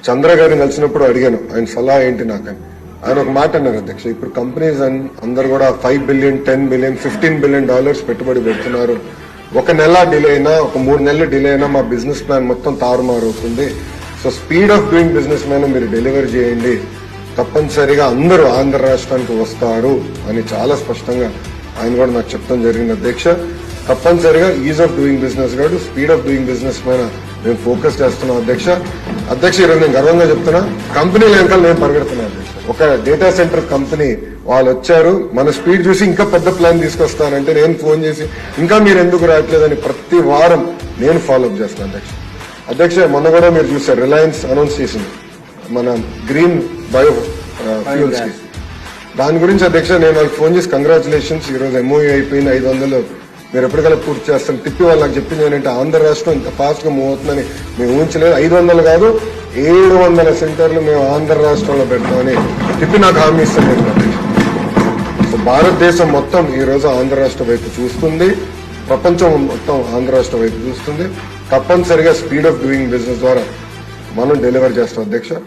చంద్ర గారిని కలిసినప్పుడు అడిగాను ఆయన సలహా ఏంటి నాకని. ఆయన ఒక మాట అన్నారు అధ్యక్ష, ఇప్పుడు కంపెనీస్ అందరు కూడా $5 బిలియన్, $10 బిలియన్, $15 బిలియన్ పెట్టుబడి పెడుతున్నారు. ఒక నెల డిలే అయినా, ఒక 3 నెలలు డిలే అయినా మా బిజినెస్ ప్లాన్ మొత్తం తారుమారు అవుతుంది. So speed of doing business మీద మీరు డెలివర్ చేయండి, తప్పనిసరిగా అందరూ ఆంధ్ర రాష్ట్రానికి వస్తారు అని చాలా స్పష్టంగా ఆయన కూడా నాకు చెప్తాం జరిగింది అధ్యక్ష. తప్పనిసరిగా ఈజ్ ఆఫ్ డూయింగ్ బిజినెస్ కాదు, స్పీడ్ ఆఫ్ డూయింగ్ బిజినెస్ మీద మేము ఫోకస్ చేస్తున్నాం అధ్యక్ష. ఈరోజు నేను గర్వంగా చెప్తున్నా, కంపెనీల వెనకాల నేను పరిగెడుతున్నాను అధ్యక్ష. ఒక డేటా సెంటర్ కంపెనీ వాళ్ళు వచ్చారు, మన స్పీడ్ చూసి ఇంకా పెద్ద ప్లాన్ తీసుకొస్తానంటే నేను ఫోన్ చేసి ఇంకా మీరు ఎందుకు రావట్లేదని ప్రతి వారం నేను ఫాలోఅప్ చేస్తాను అధ్యక్ష. మొన్న కూడా మీరు చూసారు, రిలయన్స్ అనౌన్స్ చేసింది మన గ్రీన్ బయో ఫ్యూల్స్ కి. దాని గురించి అధ్యక్ష నేను వాళ్ళకి ఫోన్ చేసి కంగ్రాచులేషన్స్, ఈ రోజు ఎంఓయూ అయిపోయింది, 500 మీరు ఎప్పటికల్లా పూర్తి చేస్తాను తిప్పి వాళ్ళు నాకు చెప్పింది ఏంటంటే ఆంధ్ర రాష్ట్రం ఇంత ఫాస్ట్ గా మూవ్ అవుతుందని మేము ఊహించలేదు. 500 కాదు 700 సెంటర్లు మేము ఆంధ్ర రాష్ట్రంలో పెడతామని తిప్పి నాకు హామీ ఇస్తాను. సో భారతదేశం మొత్తం ఈ రోజు ఆంధ్ర రాష్ట్ర వైపు చూస్తుంది, ప్రపంచం మొత్తం ఆంధ్ర రాష్ట్ర వైపు చూస్తుంది. తప్పనిసరిగా స్పీడ్ ఆఫ్ డూయింగ్ బిజినెస్ ద్వారా మనం డెలివర్ చేస్తాం అధ్యక్ష.